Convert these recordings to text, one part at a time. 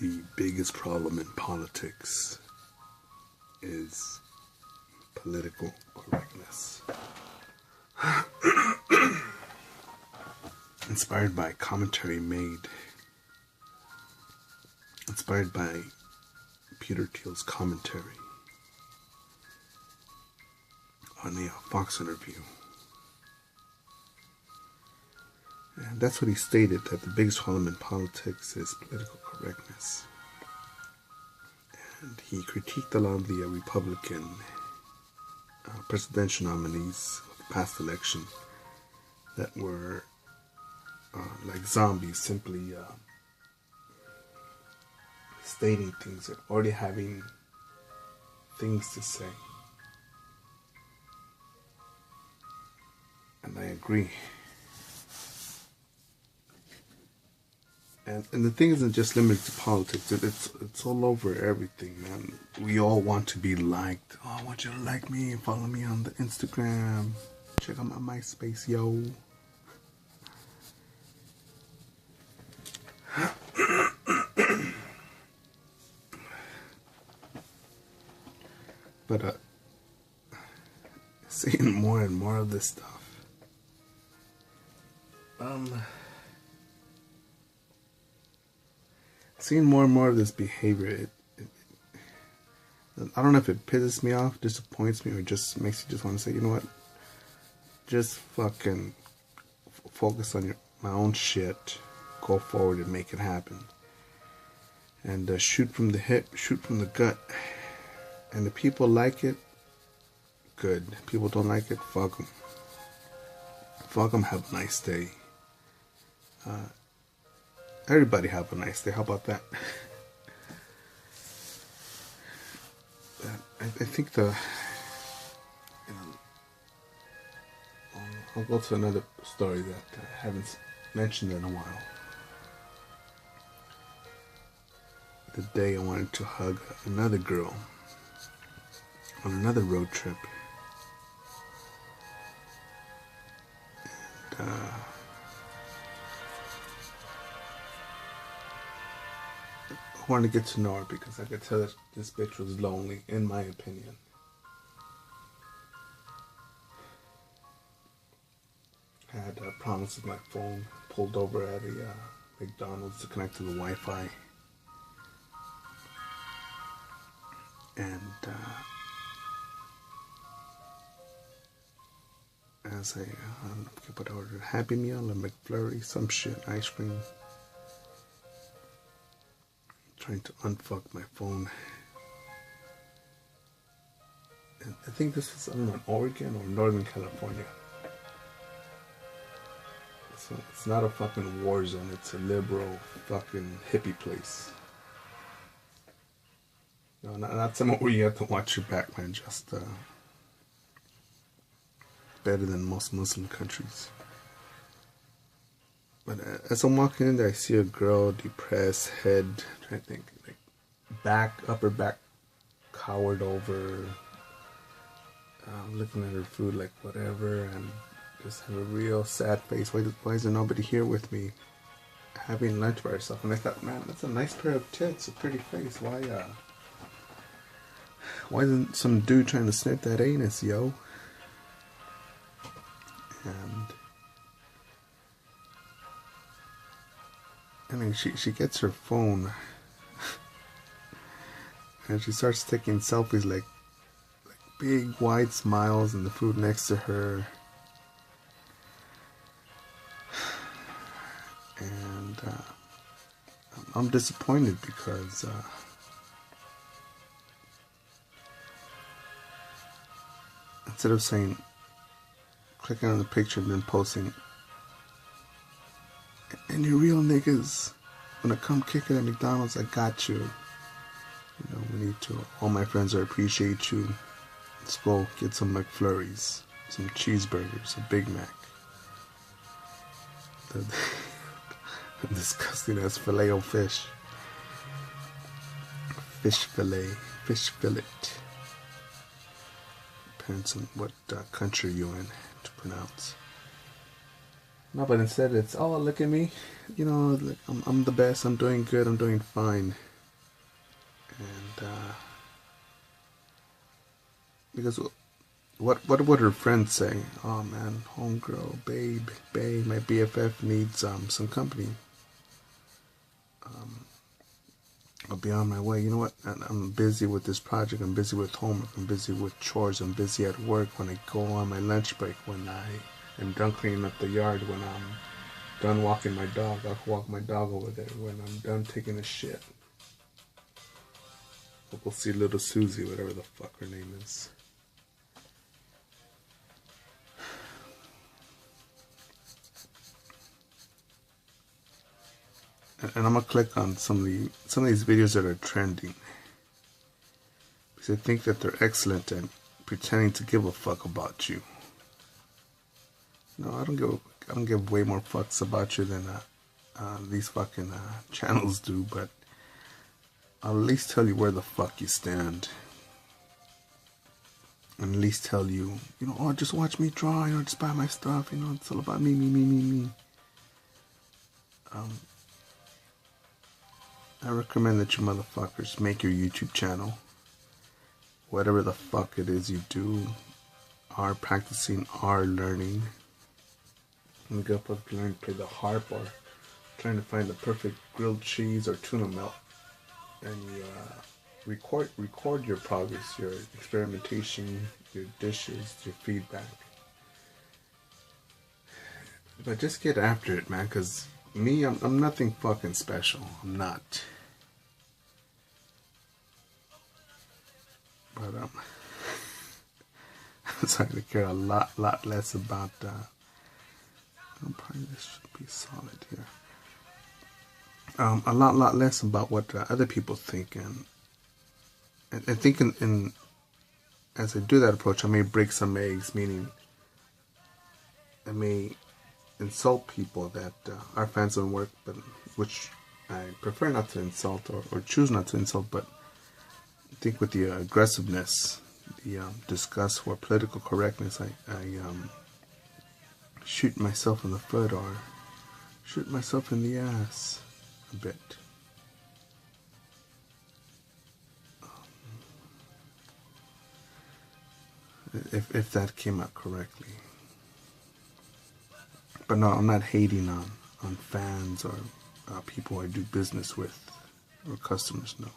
The biggest problem in politics is political correctness. Inspired by Peter Thiel's commentary on a Fox interview. And that's what he stated, that the biggest problem in politics is political correctness. And he critiqued a lot of the Republican presidential nominees of the past election that were like zombies, simply stating things and already having things to say. And I agree. And the thing isn't just limited to politics. It's all over everything, man. We all want to be liked. Oh, I want you to like me and follow me on the Instagram. Check out my MySpace, yo. But seeing more and more of this stuff. Seeing more and more of this behavior, I don't know if it pisses me off, disappoints me, or just makes you just want to say, you know what, just fucking focus on my own shit, go forward and make it happen. And shoot from the hip, shoot from the gut. And if people like it, good. If people don't like it, fuck them. Fuck them, have a nice day. Everybody have a nice day. How about that? I think I'll go to another story that I haven't mentioned in a while. The day I wanted to hug another girl on another road trip. And I wanted to get to know her because I could tell that this bitch was lonely, in my opinion. I had problems with my phone, pulled over at a McDonald's to connect to the Wi-Fi. And as I don't know what I ordered, Happy Meal, a McFlurry, some shit, ice cream. Trying to unfuck my phone. And I think this was, I don't know, in Oregon or Northern California. So it's not a fucking war zone, it's a liberal fucking hippie place. No, not somewhere where you have to watch your back, man. Just better than most Muslim countries. But as I'm walking in there, I see a girl, depressed, head, trying to think, like upper back, cowered over, looking at her food like whatever, and just have a real sad face. Why is there nobody here with me, having lunch by herself? And I thought, man, that's a nice pair of tits, a pretty face. Why isn't some dude trying to snip that anus, yo? And I mean, she gets her phone and she starts taking selfies, like big wide smiles, and the food next to her. And I'm disappointed because instead of saying, clicking on the picture and then posting, and you real niggas, when I come kick it at McDonald's, I got you. You know, we need to, all my friends, I appreciate you. Let's go get some McFlurries, some cheeseburgers, a Big Mac. The disgusting as Filet-O-Fish. Fish fillet. Depends on what country you're in to pronounce. But instead it's, oh, look at me, you know, like I'm the best, I'm doing good, I'm doing fine. because what would her friends say? Oh man, homegirl, babe, my BFF needs some company. I'll be on my way. You know what? I'm busy with this project. I'm busy with homework. I'm busy with chores. I'm busy at work. When I go on my lunch break, when I am done cleaning up the yard, when I'm done walking my dog, I'll walk my dog over there. When I'm done taking a shit, we'll see little Susie, whatever the fuck her name is. And I'm gonna click on some of these videos that are trending, because I think that they're excellent at pretending to give a fuck about you. No, I don't give way more fucks about you than these fucking channels do, but I'll at least tell you where the fuck you stand. And at least tell you, oh, just watch me draw, just buy my stuff, it's all about me. I recommend that you motherfuckers make your YouTube channel. Whatever the fuck it is you do, are practicing, are learning. And go up learn to play the harp, or trying to find the perfect grilled cheese or tuna melt. And you record your progress, your experimentation, your dishes, your feedback. But just get after it, man, because me, I'm nothing fucking special. I'm not. But I'm starting to care a lot less about probably this should be solid here. A lot less about what other people think, and I think in as I do that approach, I may break some eggs, meaning I may insult people that are fans of work, but which I prefer not to insult, or choose not to insult. But I think with the aggressiveness, the disgust for political correctness, I shoot myself in the foot, or shoot myself in the ass a bit. If that came out correctly. But no, I'm not hating on fans or people I do business with, or customers, no.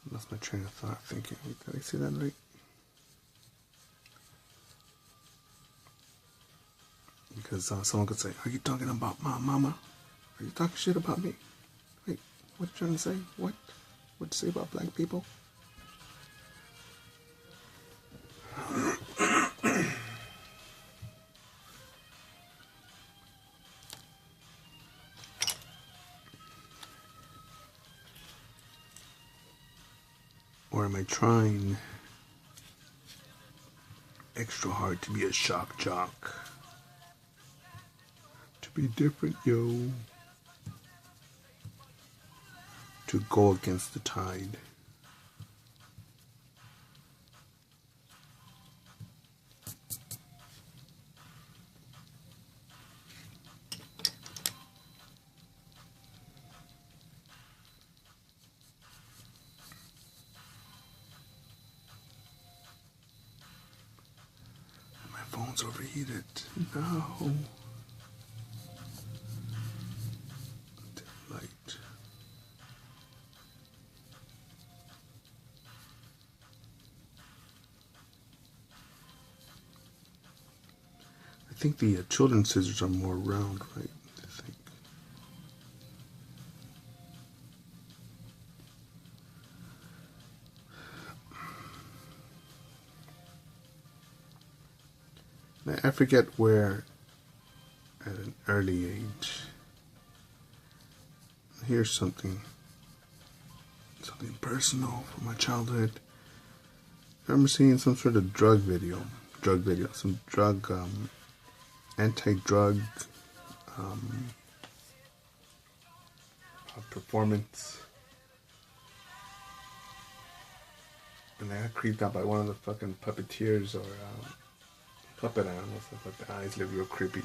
I lost my train of thought thinking, did I say that right? Because someone could say, are you talking about my mama? Are you talking shit about me? Wait, what are you trying to say? What? What'd you say about black people? Or am I trying extra hard to be a shock jock? To be different, yo. To go against the tide. My phone's overheated. No. Light. I think the children's scissors are more round, right? I think. I forget where, at an early age, here's something personal from my childhood. I remember seeing some sort of drug video, some drug, anti-drug performance And I got creeped out by one of the fucking puppeteers or puppet animals. I thought the eyes looked real creepy.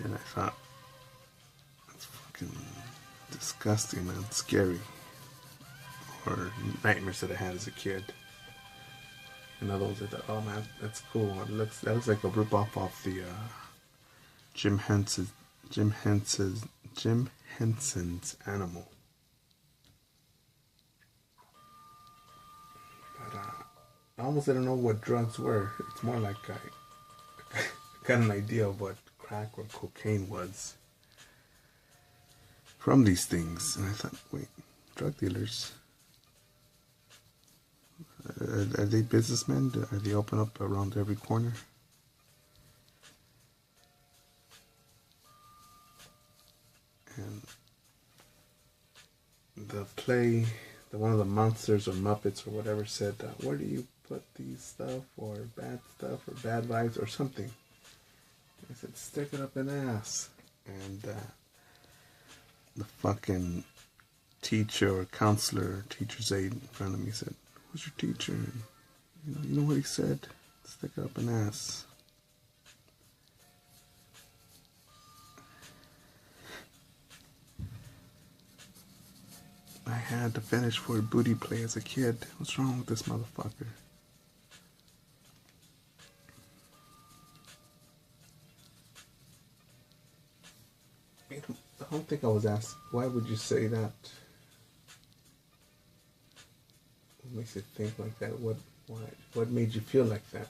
And I thought, that's fucking disgusting, man. It's scary. Or nightmares that I had as a kid. And other ones I thought, oh man, that's cool. That looks like a rip-off of the Jim Henson's Animal. But I almost didn't know what drugs were. It's more like I got an idea of what crack or cocaine was from these things. And I thought, wait, drug dealers, are they businessmen? Are they open up around every corner? And the play, one of the monsters or Muppets or whatever said, where do you put these stuff or bad vibes or something? I said, stick it up an ass. And the fucking teacher or counselor, teacher's aide in front of me said, who's your teacher? And, you know what he said? Stick it up an ass. I had to finish for a booty play as a kid. What's wrong with this motherfucker? I don't think I was asked, why would you say that? What makes you think like that? What made you feel like that?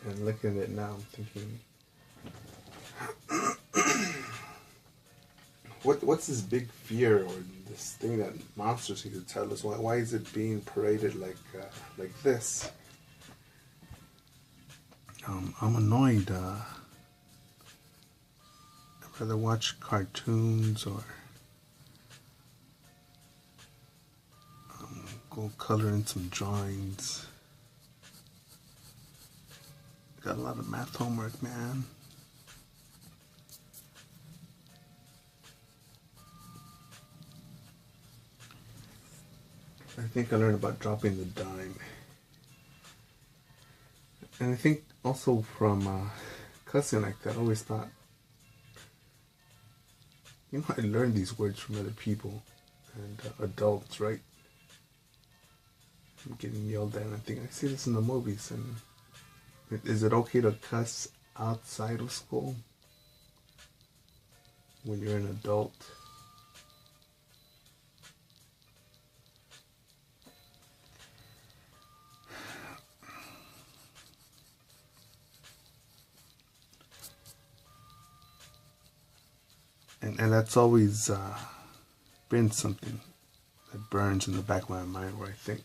And looking at it now, I'm thinking, what's this big fear or this thing that monsters need to tell us? Why is it being paraded like this? I'm annoyed. I'd rather watch cartoons or go color in some drawings. Got a lot of math homework, man. I think I learned about dropping the dime. And I think also from cussing like that, I always thought, I learned these words from other people and adults, right? I'm getting yelled at, and I think I see this in the movies. And is it okay to cuss outside of school when you're an adult? And that's always been something that burns in the back of my mind where I think,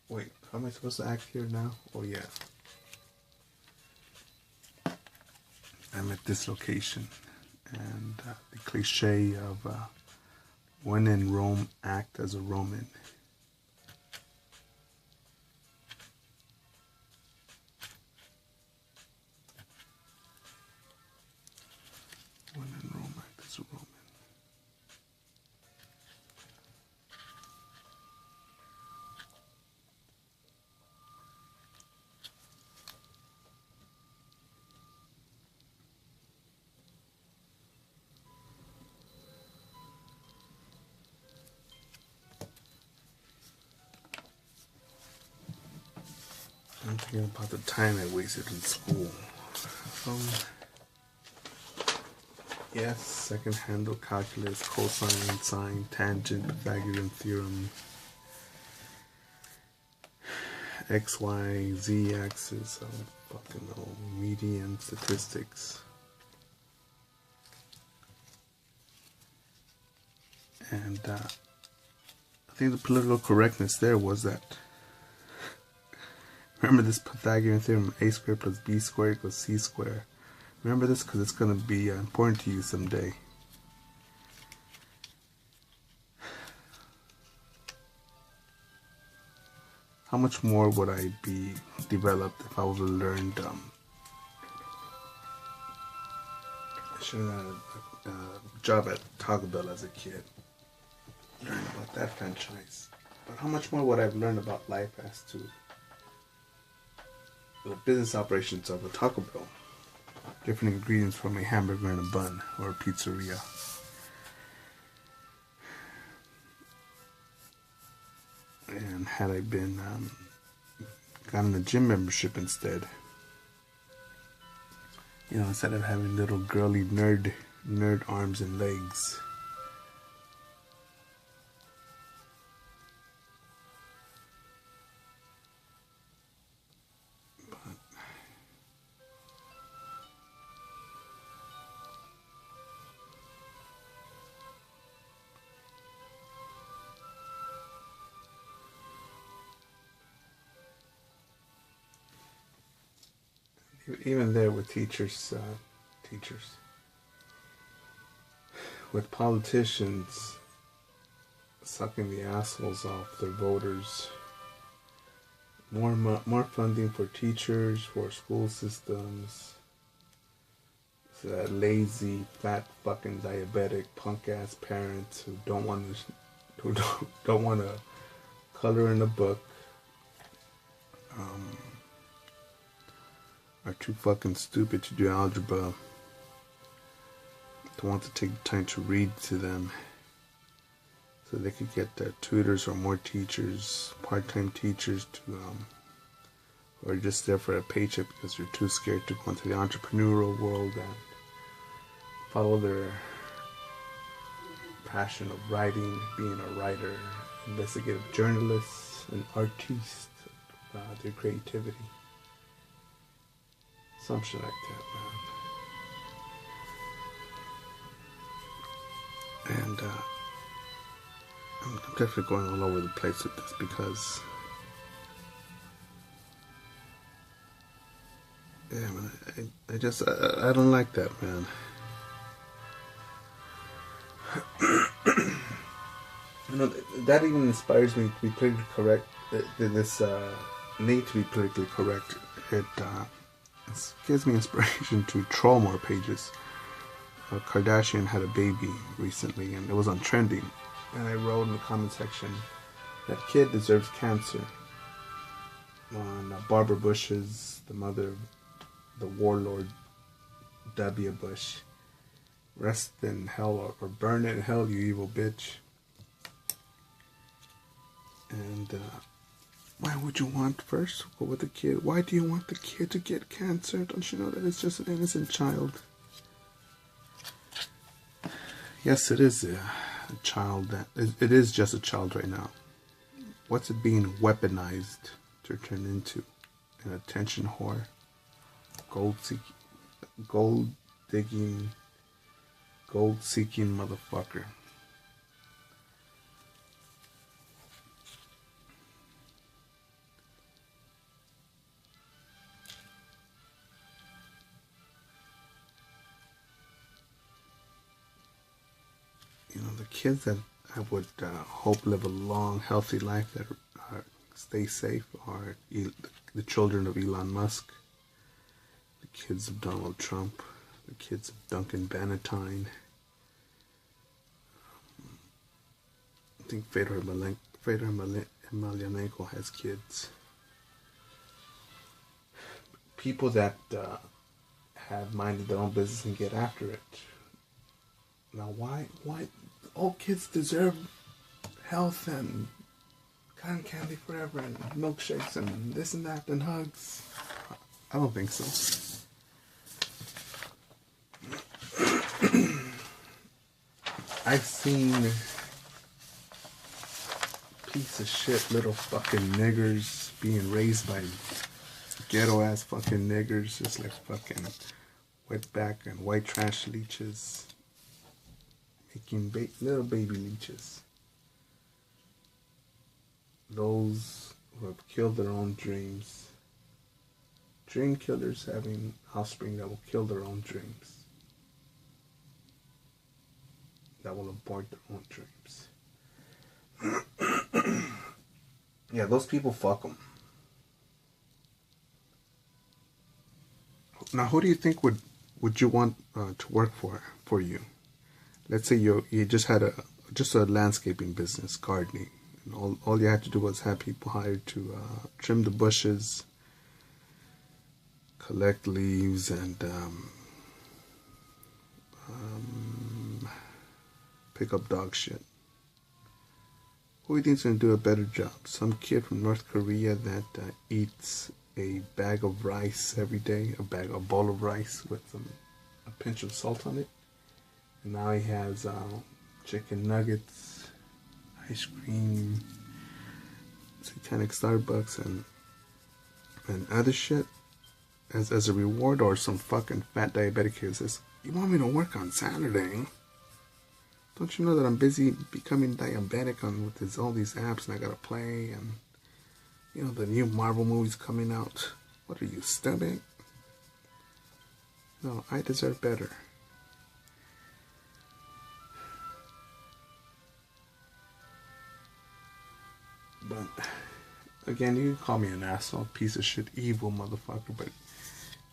wait, how am I supposed to act here now? Oh yeah. I'm at this location. And the cliche of when in Rome, act as a Roman. When in Rome, act as a Roman. I'm thinking about the time I wasted in school. Yes, second handle calculus, cosine, sine, tangent, Pythagorean theorem, X, Y, Z axis, I don't fucking know, median statistics. And I think the political correctness there was that, remember this Pythagorean theorem, a squared plus b squared equals c squared. Remember this because it's going to be important to you someday. How much more would I be developed if I would have learned, I should have had a job at Taco Bell as a kid. learn about that franchise. But how much more would I have learned about life as to the business operations of a Taco Bell? Different ingredients from a hamburger and a bun or a pizzeria. And had I been gotten a gym membership instead, you know, instead of having little girly nerd arms and legs. Even there with teachers, with politicians sucking the assholes off their voters, more funding for teachers, for school systems, lazy, fat, fucking diabetic, punk ass parents who don't want to color in a book. Are too fucking stupid to do algebra. Don't want to take the time to read to them, so they could get tutors or more teachers, part-time teachers or just there for a paycheck because they're too scared to go into the entrepreneurial world and follow their passion of writing, being a writer, investigative journalist, an artiste, their creativity. Some shit like that, man. And I'm definitely going all over the place with this because, yeah, man, I don't like that, man. You know, that even inspires me to be politically correct. This need to be politically correct. It gives me inspiration to troll more pages. Kardashian had a baby recently and it was on trending, and I wrote in the comment section, that kid deserves cancer. On Barbara Bush's, the mother of the warlord W. Bush. Rest in hell or burn in hell, you evil bitch. And why would you want first to go with the kid? Why do you want the kid to get cancer? Don't you know that it's just an innocent child? Yes, it is a child. It is just a child right now. What's it being weaponized to turn into? An attention whore? Gold seeking motherfucker. You know, the kids that I would hope live a long, healthy life that stay safe are the children of Elon Musk, the kids of Donald Trump, the kids of Duncan Bannatyne. I think Fedor Emelianenko has kids. People that have minded their own business and get after it. Now, why all kids deserve health and cotton candy forever and milkshakes and this and that and hugs? I don't think so. I've seen piece of shit little fucking niggers being raised by ghetto ass fucking niggers, just like fucking wetback and white trash leeches, making little baby leeches. Those who have killed their own dreams. Dream killers having offspring that will kill their own dreams. That will abort their own dreams. Yeah, those people, fuck them. Now, who do you think would you want to work for you? Let's say you just had a just a landscaping business, gardening. And all you had to do was have people hired to trim the bushes, collect leaves, and pick up dog shit. Who do you think's gonna do a better job? Some kid from North Korea that eats a bag of rice every day, a bowl of rice with a pinch of salt on it, and now he has chicken nuggets, ice cream, satanic Starbucks, and other shit as a reward, or some fucking fat diabetic kid says, "You want me to work on Saturday? Don't you know that I'm busy becoming diabetic with all these apps and I gotta play, and you know the new Marvel movies coming out? What are you, stupid? No, I deserve better." But again, you can call me an asshole, piece of shit, evil motherfucker, but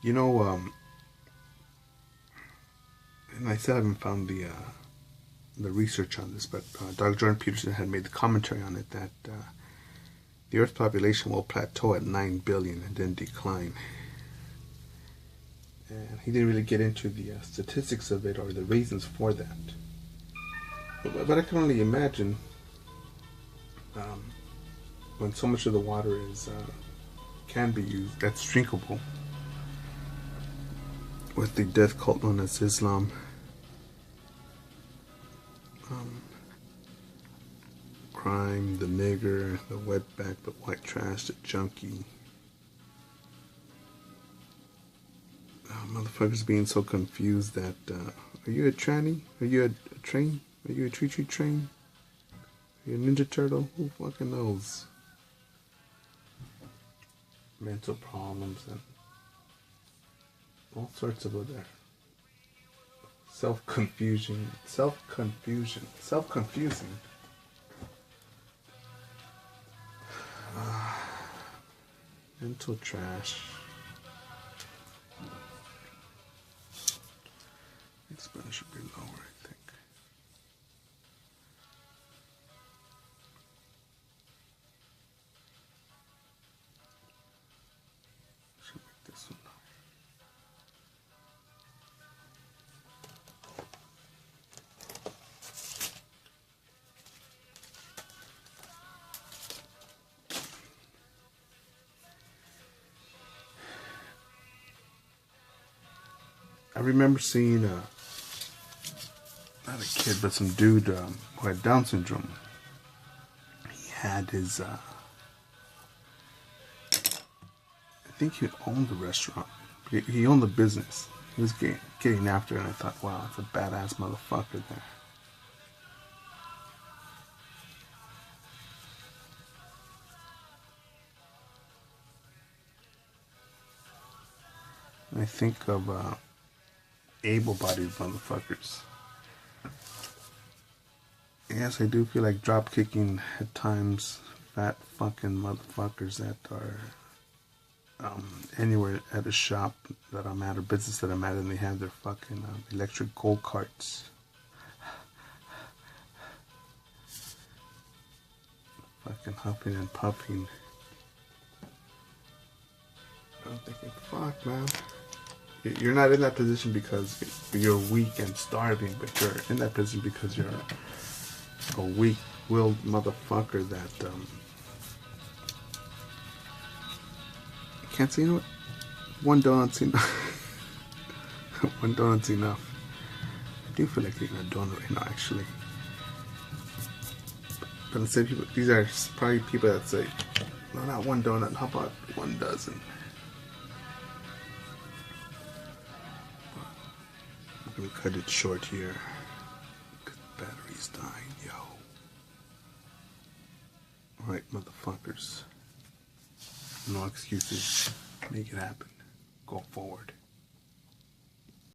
you know, and I still haven't found the research on this, but Dr. Jordan Peterson had made the commentary on it that the Earth's population will plateau at 9 billion and then decline. And he didn't really get into the statistics of it or the reasons for that. But I can only imagine when so much of the water can be used, that's drinkable, with the death cult known as Islam. Crime, the nigger, the wetback, the white trash, the junkie. Motherfuckers being so confused that, are you a tranny? Are you a train? Are you a tree train? Are you a Ninja Turtle? Who fucking knows? Mental problems and all sorts of other self-confusing. Mental trash. Expense should be lower, I think. Should make this one lower. I remember seeing not a kid, but some dude who had Down syndrome. He had his, I think he owned the restaurant. He owned the business. He was getting after it, and I thought, wow, that's a badass motherfucker there. And I think of able-bodied motherfuckers. Yes, I do feel like drop kicking at times fat fucking motherfuckers that are anywhere at a shop that I'm at or business that I'm at, and they have their fucking electric go-karts. Fucking huffing and puffing. I'm thinking, fuck, man. You're not in that position because you're weak and starving, but you're in that position because you're a weak-willed motherfucker that can't say, you know what? One donut's enough. One donut's enough. I do feel like eating a donut right now, actually. But instead, people, these are probably people that say, no, not one donut. How about 1 dozen? I'm gonna cut it short here because the battery's dying, yo. Alright, motherfuckers. No excuses. Make it happen. Go forward.